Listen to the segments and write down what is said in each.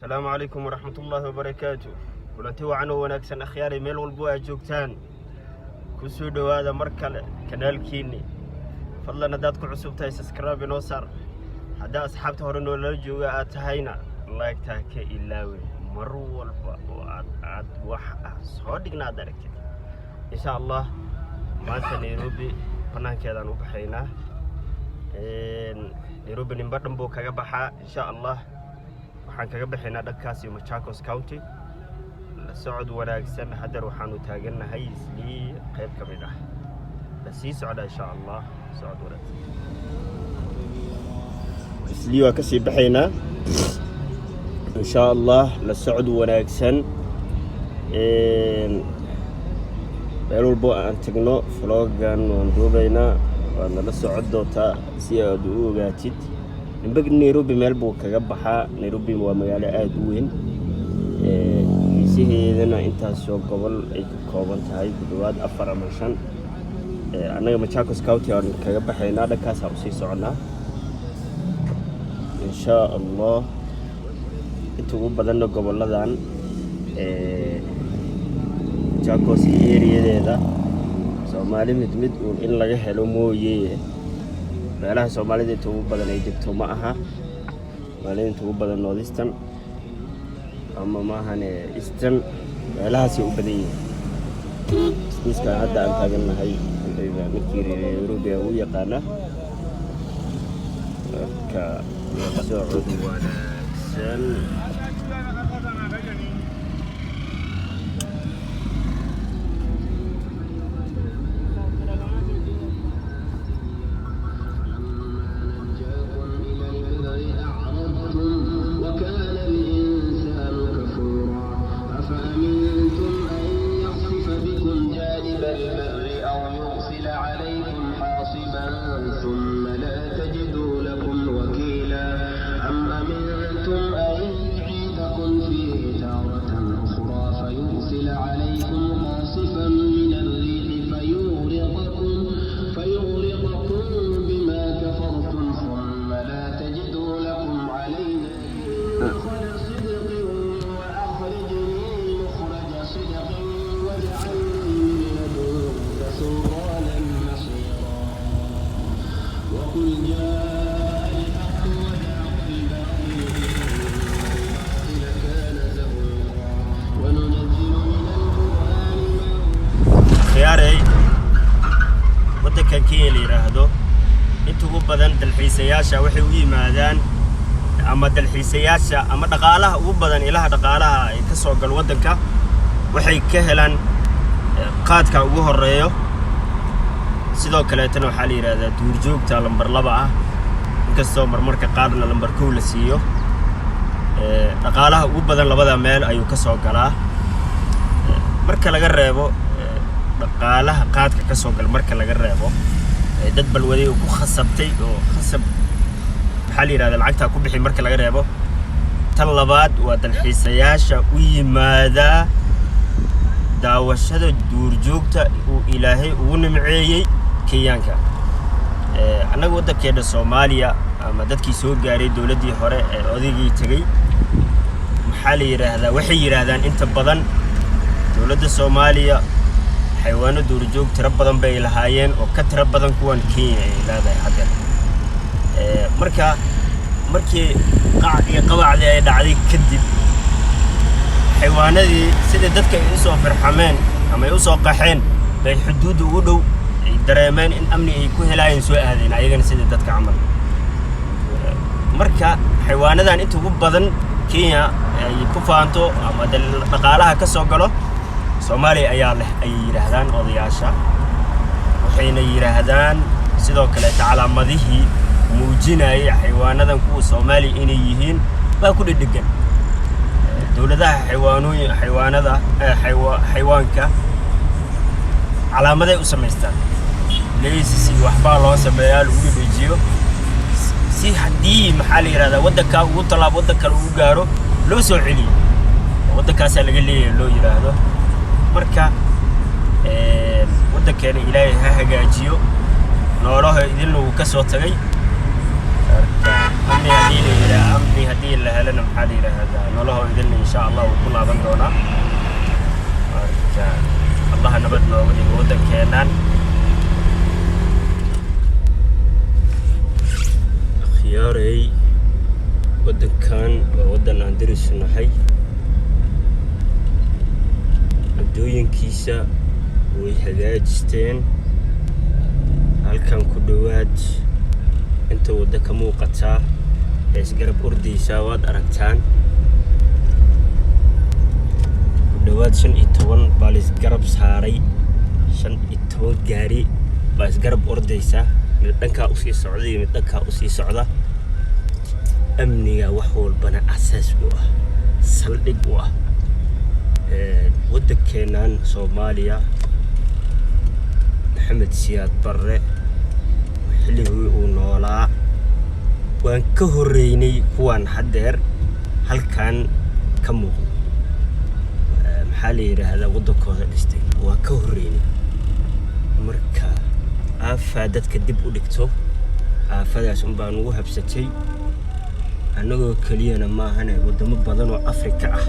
السلام عليكم ورحمة الله وبركاته. كلنتي وعنو وناكسن أخياري ميل والبوء جوكتان كسودو هذا مركل كنال كيني فضلا نداتكو عصوب تاي سسكرابي نوصر حدا أصحابته هرنو للجو أتهينا الله يكتاكي إلاوي مرو والبوء وعاد وحا صادقنا داركتي إن شاء الله مانتا نيروبي فنان كيدا نوبحينا نيروبي نمبردن بو كاقبحا إن شاء الله waxaan kaga bixinaa dhankaas iyo Machakos County la socod wanaagsan hadar waxaanu taaganahay isli qayb ka mid ah la sii socda insha Allah socod wanaagsan isli waa ka sii baxaynaa insha Allah la socod wanaagsan meel walba aan tagno vloggan waan duubaynaa waan la socod doontaa si aad u ogaatid Nairobi meel buu kaga baxaa Nairobi waa magaalo aad u weyn miisaheedana intaas soo gobol ay ka kooban tahay gudawaad 4 ama 5 anaga Machakos County aan kaga baxaynaa dhankaas aan sii soconaa insha Allah inta ugu badan goboladan Machakos area-deeda Soomaali mid in laga helo mooyee meelaha Soomaalida inta ugu badan ay degto ma aha meelaha inta ugu badan Northeastern ama maahan Eastern meelahaas ay u badan yihiin iska hadda aan taaganahay inta midkii Nairobi u yaqaana ka socod wanaagsan waddankan Kenya la yiraahdo inta ugu badan dalxiisayaasha waxay u yimaadaan ama dalxiisayaasha ama dhaqaalaha ugu badan ilaha dhaqaalaha ay ka soo gal waddanka waxay ka helaan qaadka ugu horeeyo sidoo kale tan waxa la yiraahdaa duurjoogta lambar 2 ah inkastoo marmarka qaadna lambar 1 la siiyo dhaqaalaha ugu badan labada meel ayuu ka soo galaa marka laga reebo dhaqaalaha qaadka ka soo gal marka laga reebo dad balwaday ku khasabtay oo khasab waxa la yiraahdaa lacagta ku bixi marka laga reebo tan labaad waa dalxiisayaasha u yimaada daawashada duurjoogta uu Ilaahay ugu nimceeyay Kenyaanka anagu waddankeena Soomaaliya ama dadkii soo gaaray dawladii hore ee odaygii tagay waxa la yiraahdaa waxay yiraahdaan inta badan dawladda Soomaaliya حيوانات دورجوج تربضن بين الهاين وكتربضن كون كينيا هذا حقا مركي قواعد دعدي كدب حيوانات سيدة دتك يسوى فرحمان أما يسوى قحين بين حدود ودو دريمان إن أمني يكون لا ينسوا هذين أيضا سيدة دتك عمل مركا حيوانات أنتو بدن كينيا يكفانتو أما دل نقالها كسوقله Soomaali ayaa leh ay yiraahdaan odayaasha waxayna yiraahdaan sidoo kale calaamadihii muujinayay xayawaanadan kuwa Soomaali inay yihiin baa ku dhiggan dawladaha xayawaanka calaamaday u sameystaan leeysi waxba loo sameeyaa lagu dhijiyo si hadii maxaa la yiraahdaa waddanka ugu talaab waddanka uu gaaro loo soo celiyo waddankaas laga leeyahay loo yiraahdo marka waddankeena Ilaahay ha hagaajiyo noolaha idin uu ka soo tagay أمني هدي اللي هلنا محالي هذا نوله يدلني إن شاء الله وكل هذا دونا الله نبدنا ودي ودن كينان خياري ودن كان ودن أندرس نحي عدوين كيسا ويهجاجستين halkan ku dhawaad inta wada ka muuqata isgarab ordaysa waad aragtaan ku dhawaad 15 baalis garab saaray 15 gaari baas garab ordaysa mid dhanka u sii socday mid dhanka u sii socda amniga wax walbana asaas u ah saldhig u ah waddankeenan Soomaaliya محمد سياد برre xilligii uu noolaa waan ka horeynay kuwan hadeer halkan ka muuqdo maxaa la yiraahdaa wadankooda dhistay waa ka horeynay marka aafa dadka dib u dhigto aafadaas baan ugu habsatay anagoo kaliyana ma ahane wadamo badan oo Afrika ah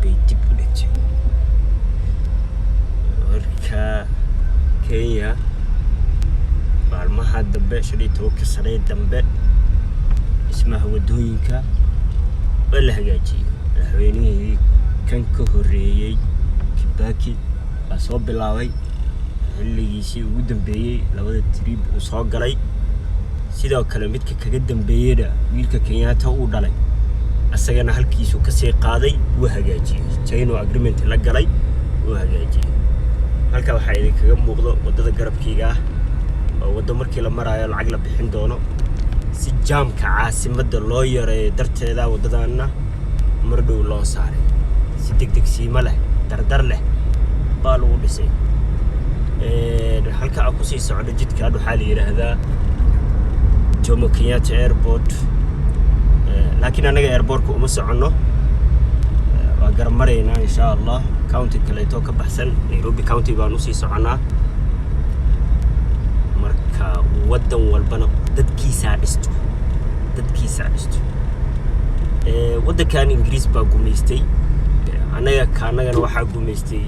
bay dib u dhigtay marka Kenya maalmaha dambe shirito ka saray dambe ismaha wadooyinka wala hagaajiyay haweenihii kan ka horeeyay Kibaki soo bilaabay xilligiisii ugu dambeeyay labada trip uu soo galay sidoo kale midka kaga dambeeyay wiilka Kenyatta uu dhalay asagana halkiisu ka sii qaaday uu hagaajiyay China agreement la galay uu hagaajiyay halka waxa idin kaga muuqdo wadada garabkiiga ah oo wada markii la maraayo lacag la bixin doono si jaamka caasimada loo yareeyo darteeda wadadana mar dhow loo saaray si degdeg siima leh dardar leh baa lagu dhisay halka ku sii socdo jidka waxa la yiraahdaa Jomo Kenyatta Airport laakiin anaga airport uma socono waa garmarayna insha Allah county kaleeto ka baxsan Nairobi county baan u sii soconaa marka wadan walbana dadkiisa dhisto wadankan Ingiriis baa gumeystay anagana waxa gumeystay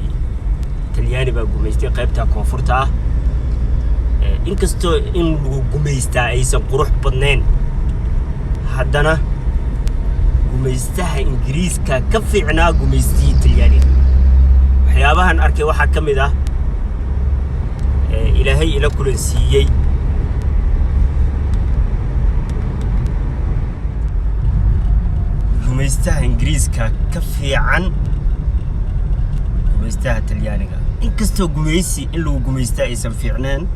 Talyaani baa gumeystay qaybta koonfurta ah inkastoo in lagu gumeystaa aysan qurux badnayn haddana gumeystaha Ingiriiska ka fiicnaa gumeystii Talyaani waxyaabahan arkay waxa kamid ah ilaahay ila kulan siiyay gumeystaha Ingiriiska ka fiican gumeystaha Talyaaniga inkastoo gumeysi in lagu gumeystaa aysan fiicnaan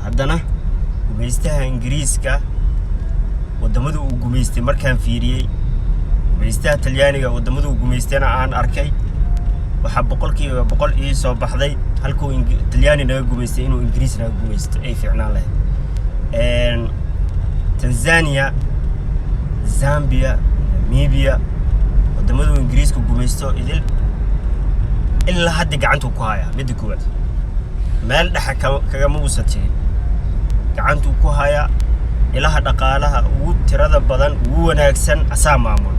haddana gumeystaha Ingiriiska wadamada uu gumeystay markaan fiiriyay gumeystaha Talyaaniga wadamada uu gumeystayna aan arkay waxa boqolkiiba boqol ii soo baxday halkuu Talyaani naga gumeystay inuu Ingiriis naga gumeysto ay fiicnaan lahayd Tanzania Zambia Namibia wadamada Ingiriiska gumeysto idil ilaa hadda gacanta ku haya mid koowaad meel dhaxa kaga muusatay gacanta ku haya ilaha dhaqaalaha ugu tirada badan ugu wanaagsan asaa maamul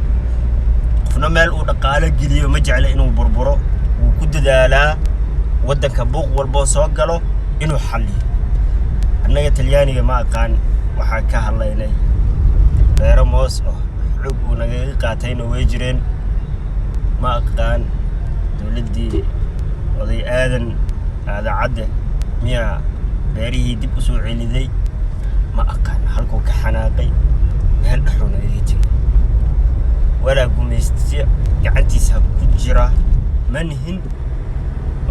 qofna meel uu dhaqaale geliyo ma jecla inuu burburo uu ku dadaalaa wadanka buuq walba soo galo inuu xalliyo annaga Talyaaniga ma aqaan waxa ka hadlaynay beero moos oo xog uu naga qaatayna way jireen ma aqaan dawladii oday aadan cadde miya beerihii dib u soo celiday ma aqaan halkuu ka xanaaqay meel dhaxuna idin ولا قميستي قعنتيسها كجرا منهن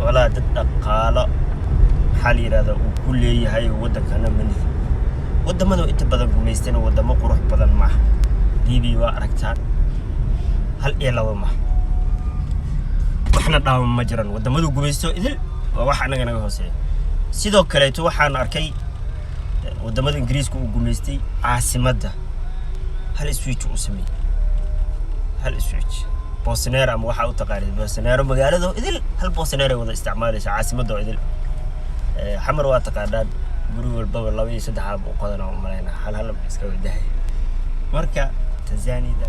ولا تدقاله حالي هذا وكل هاي ودك أنا منهن ودم هذا إنت بدل قميستنا ودم قروح بدل معه ديبي وأركتان هل إيه لو معه وإحنا داوم مجرا ودم هذا قميستو إذل وواحد أنا هوسي سيدو كليتو وحنا أركي ودم هذا إنجليز كو قميستي عاصمة هل سويتو اسمي هل سويتش بوسنيرا أم واحد تقارير بوسنيرا مقالة إذل هل بوسنيرا وضع استعماله عاصمة إذل حمر واتقادان قروا الباب الله ويسدها بقدرنا وملينا هل مسكوا الدهي marka Tanzania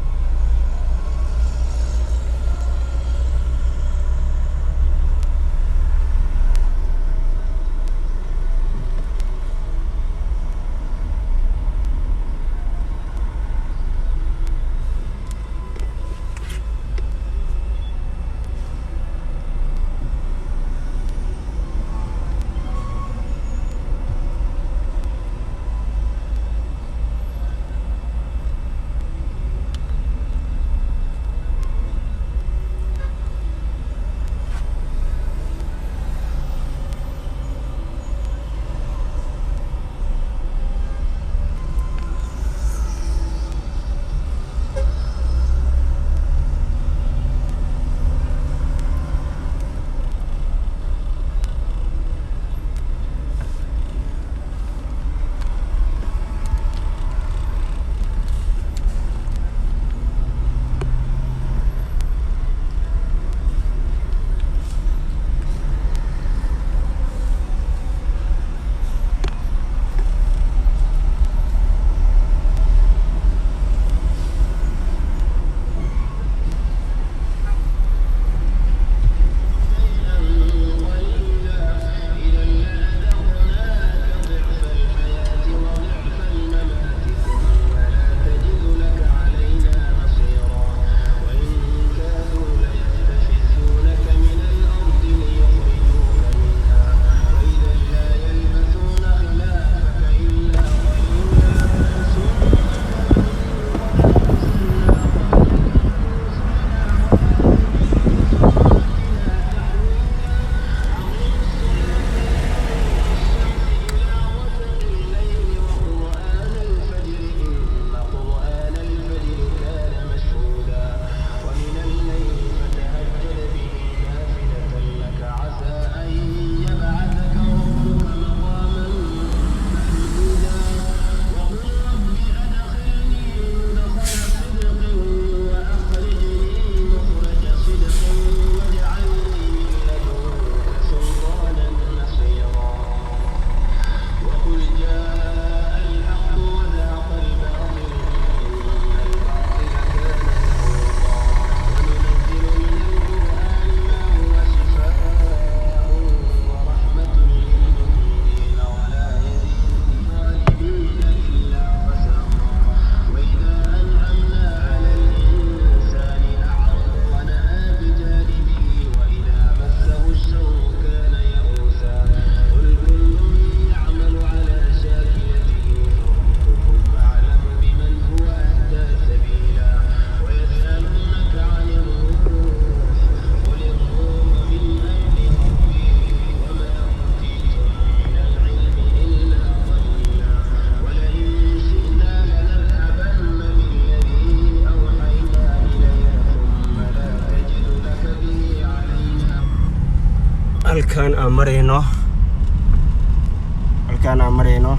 halkaan aan marayno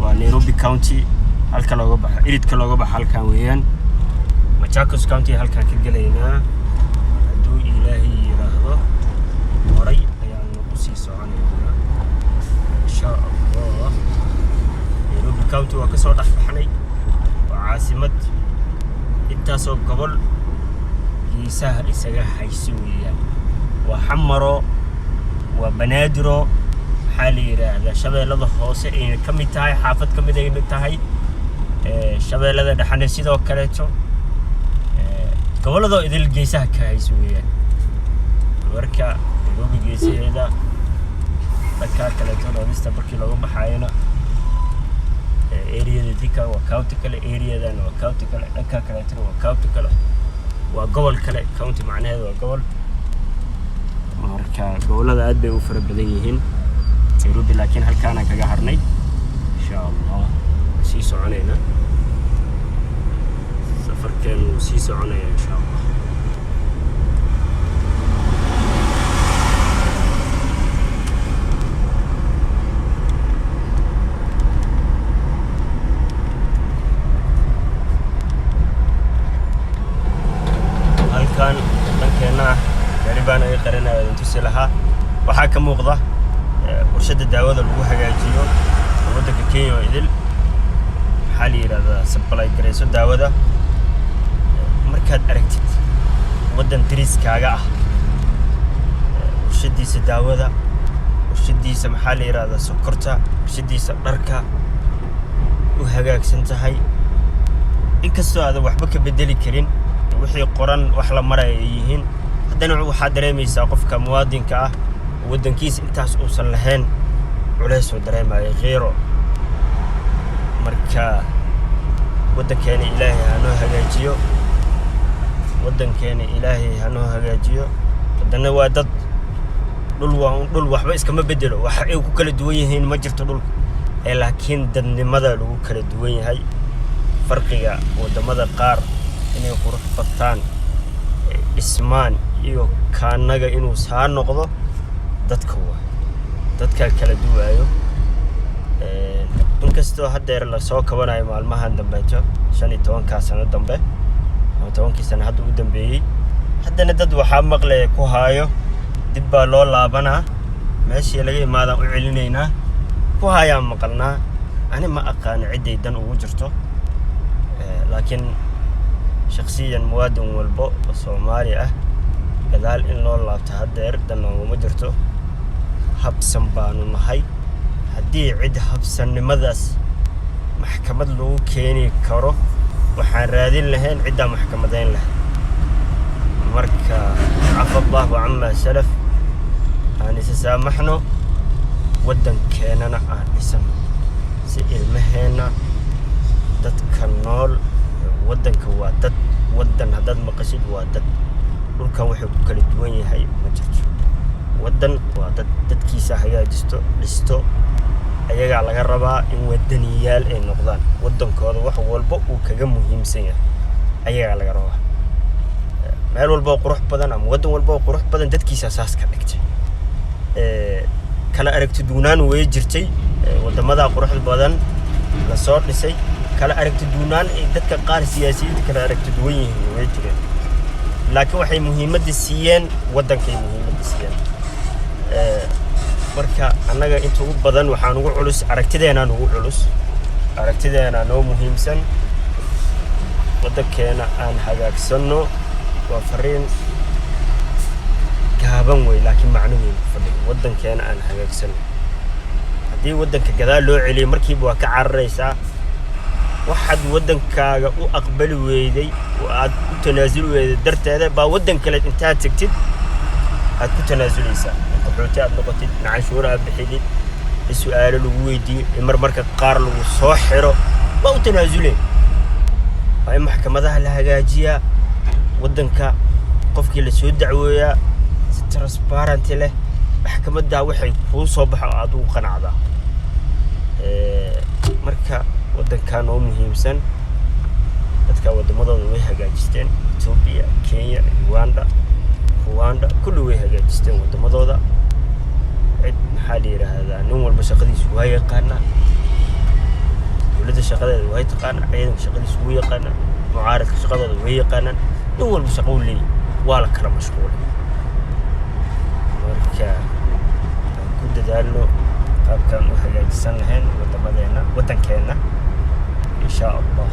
waa Nairobi County halka looga baxo iridka looga baxo halkaan weeyaan Machakos County halkaan ka galaynaa haduu Ilaahay yiraahdo horay ayaan ugu sii soconaynaa insha Allah Nairobi County waa ka soo dhaxbaxnay waa caasimad intaas oo gobol geesaha isaga hayso weeyaan waa xamaro waa Banaadiro حالي هذا شباب لذا خاصة إن كم يتاعي حافظ كم يدين يتاعي شباب لذا دحنا سيدا وكلته قبل ذا إذا الجيسة كايسوية وركا يروبي جيسة هذا لكا كلته لو نستبرك لو بحيانا area ذيك وكاوتكل area ذا وكاوتكل لكا كلته وكاوتكل وقبل كله كاونتي معناه هذا وقبل وركا قبل ذا أدبي وفر بديهين Nairobi لكن halkaan kaga harnay insha Allah sii soconayna safarkan sii soconaya insha Allah halkaan dhankeena gaariban ay qarinaya inta silaha waxa ka muuqda warshada daawada lagu hagaajiyo waddanka Kenya oo idil maxaa la yidhahdaa supply garayso daawada markaad aragtid waddan dariskaaga ah warshadiisa daawada warshadiisa maxaa la yidhahdaa sokorta warshadiisa dharka u hagaagsan tahay inkastoo aadan waxba ka bedeli karin wixii qoran wax la maraya ay yihiin haddana waxaad dareemaysaa qofka muwaadinka ah waddankiisa intaas uusan lahayn culays oo dareemaya kheyro marka waddankeena ilaahay hanoo hagaajiyo waddankeena ilaahay hanoo hagaajiyo haddana waa dad dhul waxba iskama bedelo wax ay ku kala duwan yihiin ma jirto dhulka laakiin dadnimada lagu kala duwan yahay farqiga wadamada qaar inay qurux bataan dhismaan iyo kaanaga inuu saa noqdo dadka kala duwaayo inkastoo haddeer la soo kabanayo maalmahan dambeeto 15 sano dambe ama 10 sano hadda u dambeeyay haddana dad waxaa maqlay ku haayo dib baa loo laabanaa meeshii laga imaadaan u celinaynaa ku haayaan maqalnaa ani ma aqaan ciday dan ugu jirto laakiin shakhsiyan muwaadin walbo oo Soomaali ah gadaal in loo laabto haddeer dan uma jirto habsan baanu nahay haddii cid habsannimadaas maxkamad lagu keeni karo waxaan raadin lahayn cidda maxkamadayn lahayd marka cafa Allahu amma salaf aan isaamaxno waddankeenana aan dhisano si ilmaheena dadka nool waddanka waa dad waddan haddaad maqashid waa dad dhulkan waxay ku kala duwan yahay ma jirto waddan waa dadkiisa hagaajisto dhisto ayagaa laga rabaa in waddaniyaal ay noqdaan waddankooda wax walba uu kaga muhiimsan yahay ayagaa laga rabaa meel walba oo qurux badan ama waddan walba oo qurux badan dadkiisa saas ka dhigtay kala aragti duunaan way jirtay wadamada quruxda badan la soo dhisay kala aragti duunaan ee dadka qaar siyaasiyiinta kala aragti duwan yihiin way jireen laakiin waxay muhiimadda siiyeen waddankay muhiimadda siiyeen marka annaga inta ugu badan waxaan ugu culus aragtideena noo muhiimsan waddankeena aan hagaagsanno waa fariin gaaban way laakiin macno weyn ku fadhiyo waddankeena aan hagaagsanno haddii waddanka gadaal loo celiyo markiiba waa ka cararaysaa waxaad waddankaaga u aqbali weyday oo aad u tanaasuli weyday darteeda baa waddan kale intaad tagtid aad ku tanaasuleysaa qaxooti aad noqotid canshuura aad bixidid su'aalo lagu weydiiyo marmarka qaar lagu soo xiro baa u tanaasulee waa in maxkamadaha la hagaajiyaa waddanka qofkii la soo dacweeyaa si transparent leh maxkamadda waxay kuu soo baxo aad ugu qanacdaa marka waddankan oo muhiimsan dadka wadamadooda way hagaajisteen Ethiopia Kenya Rwanda kullu way hagaajisteen wadamadooda cid maxaa la yiraahdaa nin walba shaqadiisu waa yaqaanaa dawladda shaqadeeda way taqaanaa ciidanka shaqadiisu way yaqaanaa mucaaradka shaqadooda way yaqaanaan nin walba shaqo u leeyahay waa la kala mashquulay marka ku dadaalno qaabkan u hagaajisan lahayn wadamadeena waddankeena إن شاء الله.